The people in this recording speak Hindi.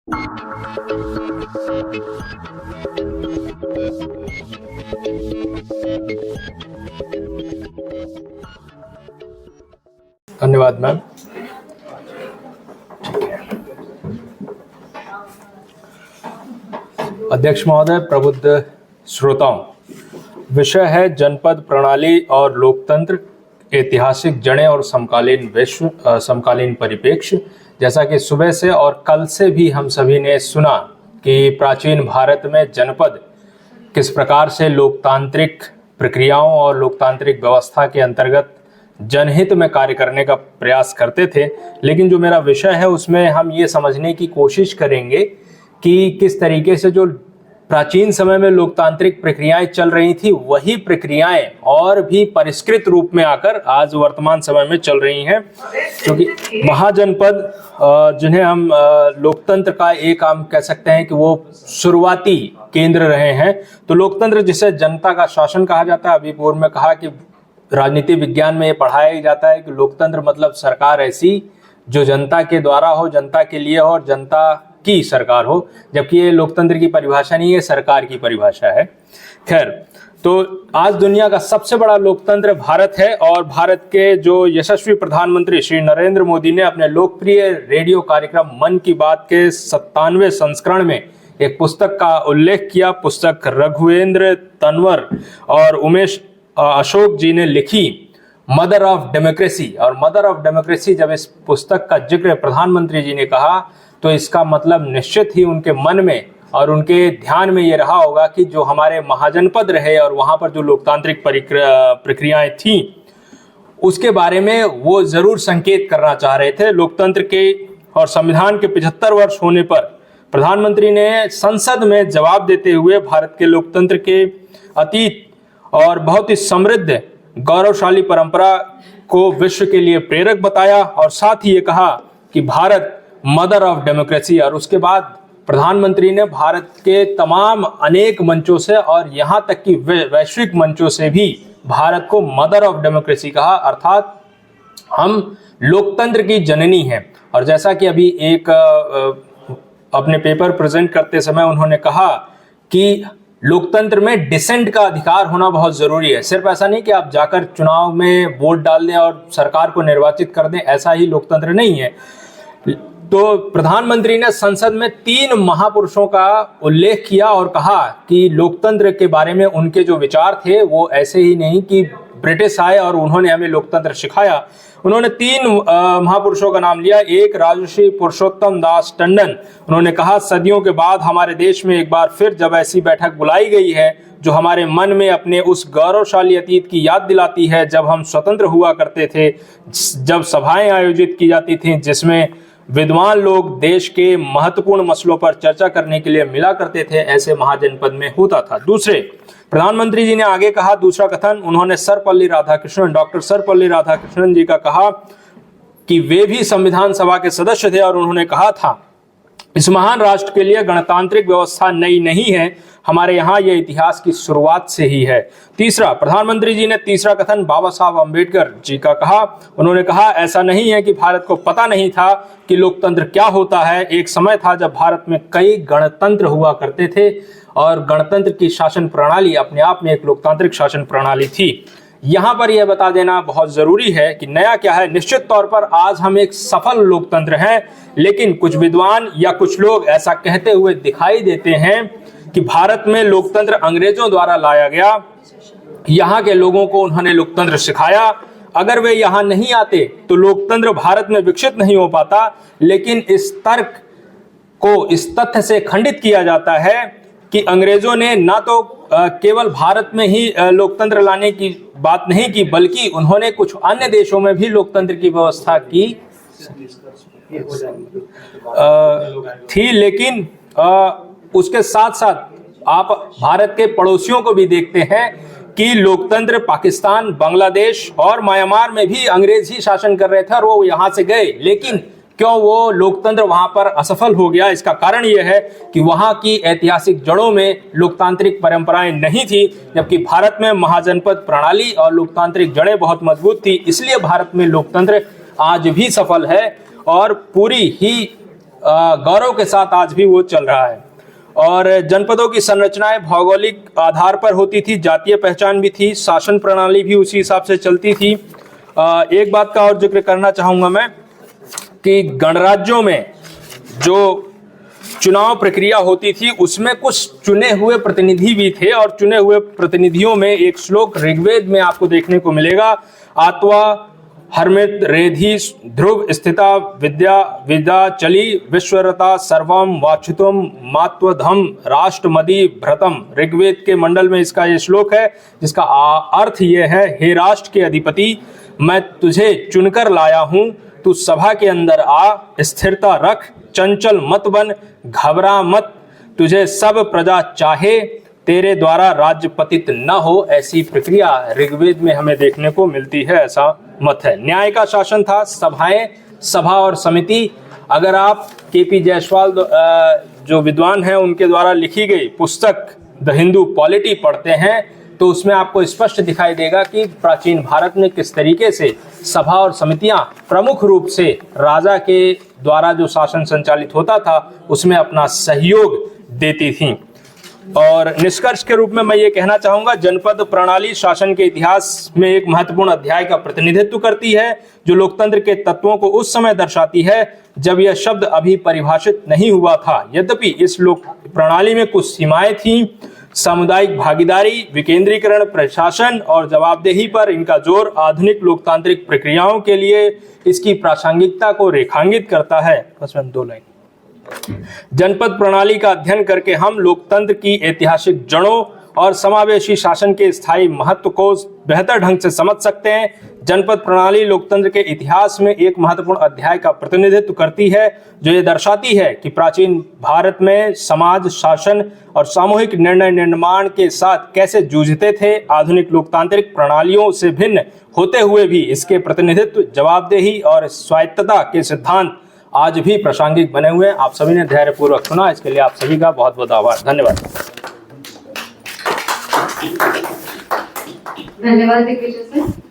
धन्यवाद मैम। अध्यक्ष महोदय, प्रबुद्ध श्रोताओं, विषय है जनपद प्रणाली और लोकतंत्र, ऐतिहासिक जड़ें और समकालीन परिप्रेक्ष्य। जैसा कि सुबह से और कल से भी हम सभी ने सुना कि प्राचीन भारत में जनपद किस प्रकार से लोकतांत्रिक प्रक्रियाओं और लोकतांत्रिक व्यवस्था के अंतर्गत जनहित में कार्य करने का प्रयास करते थे। लेकिन जो मेरा विषय है उसमें हम ये समझने की कोशिश करेंगे कि किस तरीके से जो प्राचीन समय में लोकतांत्रिक प्रक्रियाएं चल रही थी, वही प्रक्रियाएं और भी परिष्कृत रूप में आकर आज वर्तमान समय में चल रही हैं। क्योंकि महाजनपद जिन्हें हम लोकतंत्र का एक हम कह सकते हैं कि वो शुरुआती केंद्र रहे हैं। तो लोकतंत्र जिसे जनता का शासन कहा जाता है, अभी पूर्व में कहा कि राजनीति विज्ञान में ये पढ़ाया ही जाता है कि लोकतंत्र मतलब सरकार ऐसी जो जनता के द्वारा हो, जनता के लिए हो और जनता की सरकार हो, जबकि ये लोकतंत्र की परिभाषा नहीं है, सरकार की परिभाषा है। खैर, तो आज दुनिया का सबसे बड़ा लोकतंत्र भारत है और भारत के जो यशस्वी प्रधानमंत्री श्री नरेंद्र मोदी ने अपने लोकप्रिय रेडियो कार्यक्रम मन की बात के 97वें संस्करण में एक पुस्तक का उल्लेख किया। पुस्तक रघुवेंद्र तंवर और उमेश अशोक जी ने लिखी, मदर ऑफ डेमोक्रेसी। और मदर ऑफ डेमोक्रेसी जब इस पुस्तक का जिक्र प्रधानमंत्री जी ने कहा तो इसका मतलब निश्चित ही उनके मन में और उनके ध्यान में ये रहा होगा कि जो हमारे महाजनपद रहे और वहां पर जो लोकतांत्रिक प्रक्रियाएं थी उसके बारे में वो जरूर संकेत करना चाह रहे थे। लोकतंत्र के और संविधान के 75 वर्ष होने पर प्रधानमंत्री ने संसद में जवाब देते हुए भारत के लोकतंत्र के अतीत और बहुत ही समृद्ध गौरवशाली परंपरा को विश्व के लिए प्रेरक बताया और साथ ही ये कहा कि भारत मदर ऑफ डेमोक्रेसी। और उसके बाद प्रधानमंत्री ने भारत के तमाम अनेक मंचों से और यहाँ तक कि वैश्विक मंचों से भी भारत को मदर ऑफ डेमोक्रेसी कहा, अर्थात हम लोकतंत्र की जननी हैं। और जैसा कि अभी एक अपने पेपर प्रेजेंट करते समय उन्होंने कहा कि लोकतंत्र में डिसेंट का अधिकार होना बहुत जरूरी है। सिर्फ ऐसा नहीं कि आप जाकर चुनाव में वोट डाल दें और सरकार को निर्वाचित कर दें, ऐसा ही लोकतंत्र नहीं है। तो प्रधानमंत्री ने संसद में 3 महापुरुषों का उल्लेख किया और कहा कि लोकतंत्र के बारे में उनके जो विचार थे वो ऐसे ही नहीं कि ब्रिटिश आए और उन्होंने हमें लोकतंत्र सिखाया। उन्होंने 3 महापुरुषों का नाम लिया। एक राजर्षि पुरुषोत्तम दास टंडन। उन्होंने कहा, सदियों के बाद हमारे देश में एक बार फिर जब ऐसी बैठक बुलाई गई है जो हमारे मन में अपने उस गौरवशाली अतीत की याद दिलाती है जब हम स्वतंत्र हुआ करते थे, जब सभाएं आयोजित की जाती थीं जिसमें विद्वान लोग देश के महत्वपूर्ण मसलों पर चर्चा करने के लिए मिला करते थे, ऐसे महाजनपद में होता था। दूसरे, प्रधानमंत्री जी ने आगे कहा, दूसरा कथन उन्होंने डॉक्टर सर्वपल्ली राधाकृष्णन जी का कहा कि वे भी संविधान सभा के सदस्य थे और उन्होंने कहा था, इस महान राष्ट्र के लिए गणतांत्रिक व्यवस्था नई नहीं है, हमारे यहाँ यह इतिहास की शुरुआत से ही है। तीसरा, प्रधानमंत्री जी ने तीसरा कथन बाबा साहब अम्बेडकर जी का कहा। उन्होंने कहा, ऐसा नहीं है कि भारत को पता नहीं था कि लोकतंत्र क्या होता है। एक समय था जब भारत में कई गणतंत्र हुआ करते थे और गणतंत्र की शासन प्रणाली अपने आप में एक लोकतांत्रिक शासन प्रणाली थी। यहाँ पर यह बता देना बहुत जरूरी है कि नया क्या है। निश्चित तौर पर आज हम एक सफल लोकतंत्र हैं, लेकिन कुछ विद्वान या कुछ लोग ऐसा कहते हुए दिखाई देते हैं कि भारत में लोकतंत्र अंग्रेजों द्वारा लाया गया, यहाँ के लोगों को उन्होंने लोकतंत्र सिखाया, अगर वे यहाँ नहीं आते तो लोकतंत्र भारत में विकसित नहीं हो पाता। लेकिन इस तर्क को इस तथ्य से खंडित किया जाता है कि अंग्रेजों ने ना तो केवल भारत में ही लोकतंत्र लाने की बात नहीं की, बल्कि उन्होंने कुछ अन्य देशों में भी लोकतंत्र की व्यवस्था की थी। लेकिन उसके साथ साथ आप भारत के पड़ोसियों को भी देखते हैं कि लोकतंत्र पाकिस्तान, बांग्लादेश और म्यांमार में भी अंग्रेज ही शासन कर रहे थे और वो यहाँ से गए, लेकिन क्यों वो लोकतंत्र वहां पर असफल हो गया? इसका कारण यह है कि वहां की ऐतिहासिक जड़ों में लोकतांत्रिक परंपराएं नहीं थी, जबकि भारत में महाजनपद प्रणाली और लोकतांत्रिक जड़ें बहुत मजबूत थी। इसलिए भारत में लोकतंत्र आज भी सफल है और पूरी ही गौरव के साथ आज भी वो चल रहा है। और जनपदों की संरचनाएं भौगोलिक आधार पर होती थी, जातीय पहचान भी थी, शासन प्रणाली भी उसी हिसाब से चलती थी। एक बात का और जिक्र करना चाहूँगा मैं कि गणराज्यों में जो चुनाव प्रक्रिया होती थी उसमें कुछ चुने हुए प्रतिनिधि भी थे, और चुने हुए प्रतिनिधियों में एक श्लोक ऋग्वेद में आपको देखने को मिलेगा, आत्वा हर्मित रेधि ध्रुव स्थिता विद्या विद्या चली विश्वरता सर्वम वाच्युतम मात्वधम राष्ट्रमदि भ्रतम। ऋग्वेद के मंडल में इसका ये श्लोक है, जिसका अर्थ ये है, हे राष्ट्र के अधिपति, मैं तुझे चुनकर लाया हूं, तू सभा के अंदर आ, स्थिरता रख, चंचल मत बन, घबरा मत, तुझे सब प्रजा चाहे, तेरे द्वारा राज्य पतित न हो। ऐसी प्रक्रिया ऋग्वेद में हमें देखने को मिलती है, ऐसा मत है। न्याय का शासन था, सभाएं, सभा और समिति। अगर आप केपी जायसवाल जो विद्वान हैं उनके द्वारा लिखी गई पुस्तक द हिंदू पॉलिटी पढ़ते हैं तो उसमें आपको स्पष्ट दिखाई देगा कि प्राचीन भारत में किस तरीके से सभा और समितियां प्रमुख रूप से राजा के द्वारा जो शासन संचालित होता था उसमें अपना सहयोग देती थीं। और निष्कर्ष के रूप में मैं ये कहना चाहूंगा, जनपद प्रणाली शासन के इतिहास में एक महत्वपूर्ण अध्याय का प्रतिनिधित्व करती है, जो लोकतंत्र के तत्वों को उस समय दर्शाती है जब यह शब्द अभी परिभाषित नहीं हुआ था। यद्यपि इस लोक प्रणाली में कुछ सीमाएं थीं, सामुदायिक भागीदारी, विकेंद्रीकरण, प्रशासन और जवाबदेही पर इनका जोर आधुनिक लोकतांत्रिक प्रक्रियाओं के लिए इसकी प्रासंगिकता को रेखांकित करता है। बस मैं 2 लाइन। जनपद प्रणाली का अध्ययन करके हम लोकतंत्र की ऐतिहासिक जड़ों और समावेशी शासन के स्थायी महत्व को बेहतर ढंग से समझ सकते हैं। जनपद प्रणाली लोकतंत्र के इतिहास में एक महत्वपूर्ण अध्याय का प्रतिनिधित्व करती है, जो ये दर्शाती है कि प्राचीन भारत में समाज, शासन और सामूहिक निर्णय निर्माण के साथ कैसे जूझते थे। आधुनिक लोकतांत्रिक प्रणालियों से भिन्न होते हुए भी इसके प्रतिनिधित्व, जवाबदेही और स्वायत्तता के सिद्धांत आज भी प्रासंगिक बने हुए हैं। आप सभी ने धैर्यपूर्वक सुना, इसके लिए आप सभी का बहुत बहुत आभार। धन्यवाद। धन्यवाद दिग्विजय सर।